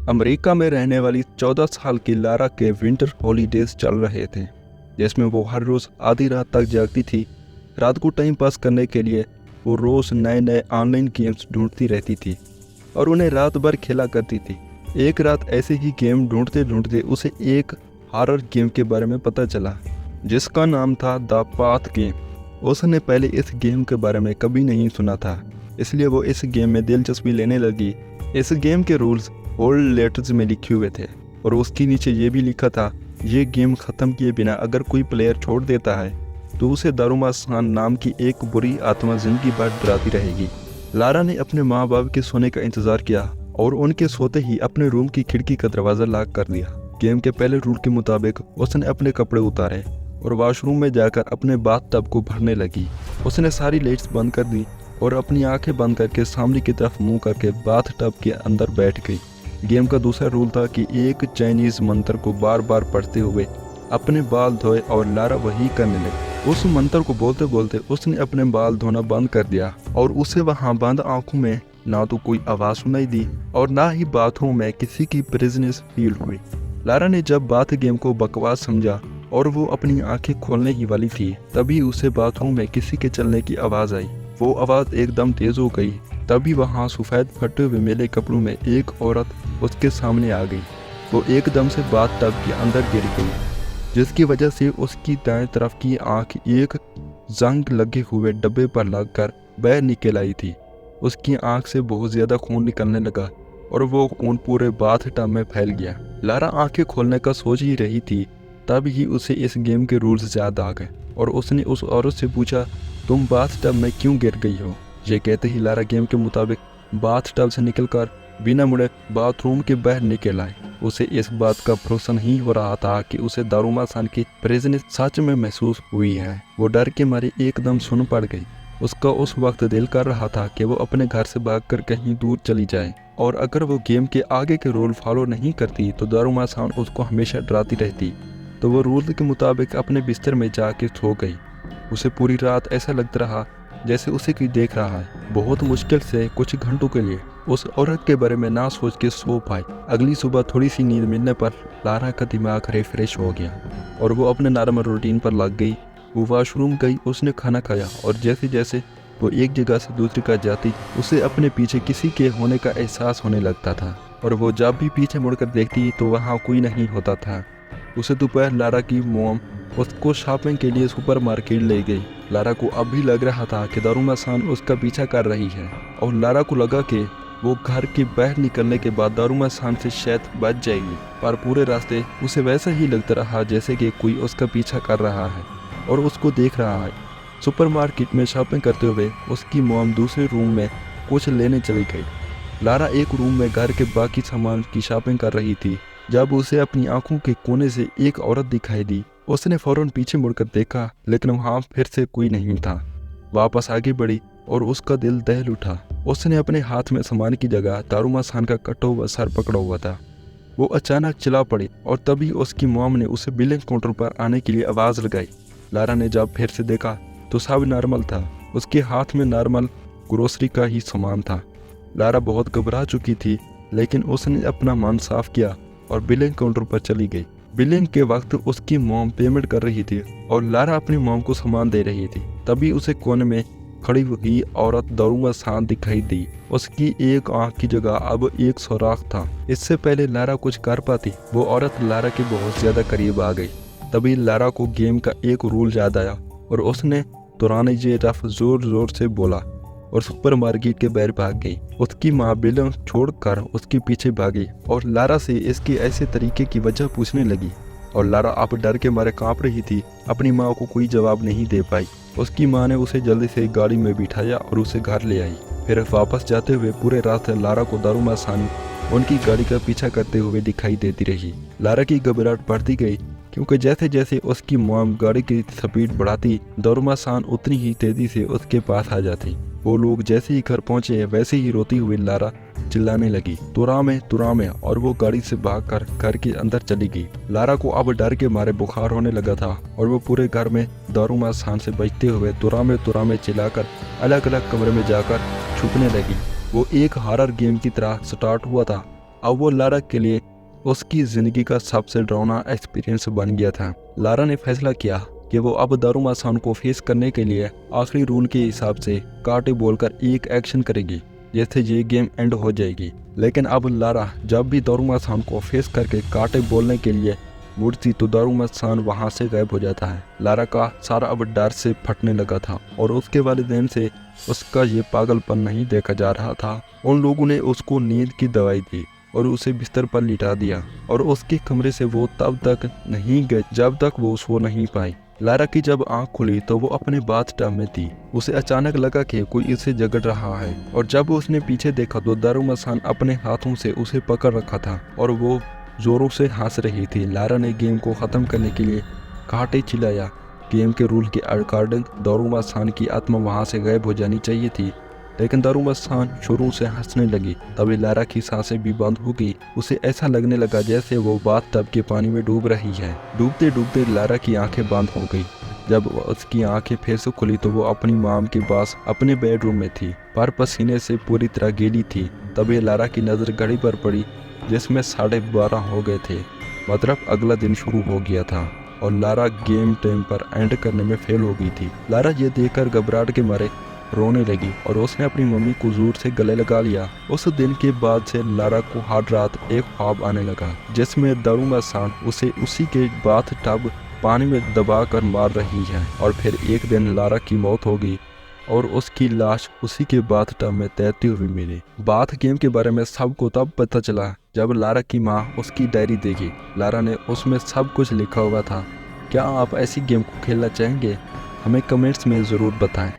America में रहने वाली 14 साल की लारा के विंटर हॉलीडेज चल रहे थे, जिसमें वो हर रोज़ आधी रात तक जागती थी। रात को टाइम पास करने के लिए वो रोज़ नए नए ऑनलाइन गेम्स ढूंढती रहती थी और उन्हें रात भर खेला करती थी। एक रात ऐसे ही गेम ढूंढते ढूंढते उसे एक हॉरर गेम के बारे में पता चला, जिसका नाम था द पाथ गेम। उसने पहले इस गेम के बारे में कभी नहीं सुना था, इसलिए वो इस गेम में दिलचस्पी लेने लगी। इस गेम के रूल्स बोल्ड लेटर्स में लिखे हुए थे और उसके नीचे ये भी लिखा था, ये गेम ख़त्म किए बिना अगर कोई प्लेयर छोड़ देता है तो उसे दारुमासान नाम की एक बुरी आत्मा जिंदगी भर डराती रहेगी। लारा ने अपने माँ बाप के सोने का इंतज़ार किया और उनके सोते ही अपने रूम की खिड़की का दरवाज़ा लॉक कर दिया। गेम के पहले रूल के मुताबिक उसने अपने कपड़े उतारे और वॉशरूम में जाकर अपने बाथ टब को भरने लगी। उसने सारी लाइट्स बंद कर दी और अपनी आंखें बंद करके सामने की तरफ मुंह करके बाथ टब के अंदर बैठ गई। गेम का दूसरा रूल था कि एक चाइनीज़ मंत्र को बार बार पढ़ते हुए अपने बाल धोए और लारा वही करने लगी। उस मंत्र को बोलते बोलते उसने अपने बाल धोना बंद कर दिया और उसे वहाँ बंद आंखों में ना तो कोई आवाज़ सुनाई दी और ना ही बाथरूम में किसी की प्रेजेंस फील हुई। लारा ने जब बाथ गेम को बकवास समझा और वो अपनी आंखें खोलने ही वाली थी, तभी उसे बाथरूम में किसी के चलने की आवाज़ आई। वो आवाज़ एकदम तेज़ हो गई। तभी वहाँ सफ़ेद फटे हुए मेले कपड़ों में एक औरत उसके सामने आ गई। वो एकदम से बाथ टब के अंदर गिर गई, जिसकी वजह से उसकी दाएं तरफ की आंख एक जंग लगे हुए डब्बे पर लगकर बाहर निकल आई थी। उसकी आंख से बहुत ज़्यादा खून निकलने लगा और वो खून पूरे बाथ टब में फैल गया। लारा आंखें खोलने का सोच ही रही थी, तभी ही उसे इस गेम के रूल्स याद आ गए और उसने उस औरत से पूछा, तुम बाथ टब में क्यों गिर गई हो? ये कहते ही लारा गेम के मुताबिक बाथ टब से निकलकर बिना मुड़े बाथरूम के बाहर निकल आए। उसे इस बात का भरोसा नहीं हो रहा था कि उसे दारुमासान की प्रेजेंस सच में महसूस हुई है। वो डर के मारे एकदम सुन पड़ गई। उसका उस वक्त दिल कर रहा था कि वो अपने घर से भागकर कहीं दूर चली जाए और अगर वो गेम के आगे के रूल फॉलो नहीं करती तो दारुमासान उसको हमेशा डराती रहती। तो वो रूल के मुताबिक अपने बिस्तर में जाके सो गई। उसे पूरी रात ऐसा लगता रहा जैसे उसे कोई देख रहा है। बहुत मुश्किल से कुछ घंटों के लिए उस औरत के बारे में ना सोच के सो पाई। अगली सुबह थोड़ी सी नींद मिलने पर लारा का दिमाग रिफ्रेश हो गया और वो अपने नॉर्मल रूटीन पर लग गई। वो वॉशरूम गई, उसने खाना खाया और जैसे जैसे वो एक जगह से दूसरी जगह जाती, उसे अपने पीछे किसी के होने का एहसास होने लगता था और वो जब भी पीछे मुड़कर देखती तो वहाँ कोई नहीं होता था। उसे दोपहर लारा की मोम उसको शॉपिंग के लिए सुपरमार्केट ले गई। लारा को अब भी लग रहा था कि दारुमासान उसका पीछा कर रही है और लारा को लगा कि वो घर के बाहर निकलने के बाद दारुमासान से शायद बच जाएगी, पर पूरे रास्ते उसे वैसा ही लगता रहा जैसे कि कोई उसका पीछा कर रहा है और उसको देख रहा है। सुपरमार्केट में शॉपिंग करते हुए उसकी मोम दूसरे रूम में कुछ लेने चली गई। लारा एक रूम में घर के बाकी सामान की शॉपिंग कर रही थी जब उसे अपनी आंखों के कोने से एक औरत दिखाई दी। उसने फौरन पीछे मुड़कर देखा, लेकिन वहाँ फिर से कोई नहीं था। वापस आगे बढ़ी और उसका दिल दहल उठा। उसने अपने हाथ में सामान की जगह दारुमासान का कटा हुआ सर पकड़ा हुआ था। वो अचानक चिल्ला पड़ी और तभी उसकी मॉम ने उसे बिलिंग काउंटर पर आने के लिए आवाज़ लगाई। लारा ने जब फिर से देखा तो सब नॉर्मल था। उसके हाथ में नॉर्मल ग्रोसरी का ही सामान था। लारा बहुत घबरा चुकी थी, लेकिन उसने अपना मन साफ किया और बिलिंग काउंटर पर चली गई। बिलिंग के वक्त उसकी मॉम पेमेंट कर रही थी और लारा अपनी मॉम को सामान दे रही थी। तभी उसे कोने में खड़ी हुई औरत दारुमासान दिखाई दी। उसकी एक आंख की जगह अब एक सुराख था। इससे पहले लारा कुछ कर पाती, वो औरत लारा के बहुत ज्यादा करीब आ गई। तभी लारा को गेम का एक रूल याद आया और उसने दौरान ये रफ जोर जोर से बोला और सुपरमार्केट के बाहर भाग गई। उसकी माँ बिलिंग छोड़कर उसके पीछे भागी और लारा से इसके ऐसे तरीके की वजह पूछने लगी और लारा अब डर के मारे कांप रही थी। अपनी माँ को कोई जवाब नहीं दे पाई। उसकी माँ ने उसे जल्दी से गाड़ी में बिठाया और उसे घर ले आई। फिर वापस जाते हुए पूरे रात लारा को दारुमासान उनकी गाड़ी का पीछा करते हुए दिखाई देती रही। लारा की घबराहट बढ़ती गई क्योंकि जैसे जैसे उसकी मॉम गाड़ी की स्पीड बढ़ाती, दारुमासान उतनी ही तेजी से उसके पास आ जाती। वो लोग जैसे ही घर पहुंचे वैसे ही रोती हुई लारा चिल्लाने लगी, तुरा में, और वो गाड़ी से भागकर घर के अंदर चली गई। लारा को अब डर के मारे बुखार होने लगा था और वो पूरे घर में दारुमासान से बचते हुए तुरा में चिल्लाकर अलग अलग कमरे में जाकर छुपने लगी। वो एक हॉरर गेम की तरह स्टार्ट हुआ था अब वो लारा के लिए उसकी ज़िंदगी का सबसे डरावना एक्सपीरियंस बन गया था। लारा ने फैसला किया कि वो अब दारूमसान को फेस करने के लिए आखिरी रूल के हिसाब से काटे बोलकर एक एक्शन करेगी, जिससे ये गेम एंड हो जाएगी। लेकिन अब लारा जब भी दारूमसान को फेस करके काटे बोलने के लिए मुड़ती तो दारूमसान वहाँ से गायब हो जाता है। लारा का सारा अब डर से फटने लगा था और उसके वालिदैन से उसका ये पागलपन नहीं देखा जा रहा था। उन लोगों ने उसको नींद की दवाई दी और उसे बिस्तर पर लिटा दिया और उसके कमरे से वो तब तक नहीं गए जब तक वो सो नहीं पाई। लारा की जब आंख खुली तो वो अपने बाथटब में थी। उसे अचानक लगा कि कोई इसे जगड़ रहा है और जब उसने पीछे देखा तो दारूमसान अपने हाथों से उसे पकड़ रखा था और वो जोरों से हंस रही थी। लारा ने गेम को ख़त्म करने के लिए काटे चिल्लाया। गेम के रूल के अकॉर्डिंग दारूमसान की आत्मा वहाँ से गायब हो जानी चाहिए थी, लेकिन दारूमसान शुरू से हंसने लगी। तभी लारा की सांसें भी बंद हो गई। उसे ऐसा लगने लगा जैसे वो बाथटब के पानी में डूब रही है। डूबते डूबते लारा की आंखें बंद हो गई। जब उसकी आंखें फिर से खुली तो वो अपनी माम के पास अपने बेडरूम में थी, पर पसीने से पूरी तरह गीली थी। तभी लारा की नज़र घड़ी पर पड़ी जिसमें 12:30 हो गए थे। मतलब अगला दिन शुरू हो गया था और लारा गेम टाइम पर एंड करने में फेल हो गई थी। लारा ये देखकर घबराहट के मारे रोने लगी और उसने अपनी मम्मी को जोर से गले लगा लिया। उस दिन के बाद से लारा को हर रात एक ख्वाब आने लगा जिसमें दारूमसान उसे उसी के बाथटब पानी में दबा कर मार रही है। और फिर एक दिन लारा की मौत हो गई और उसकी लाश उसी के बाथटब में तैरती हुई मिली। बाथ गेम के बारे में सबको तब पता चला जब लारा की माँ उसकी डायरी देखी। लारा ने उसमें सब कुछ लिखा हुआ था। क्या आप ऐसी गेम को खेलना चाहेंगे? हमें कमेंट्स में ज़रूर बताएं।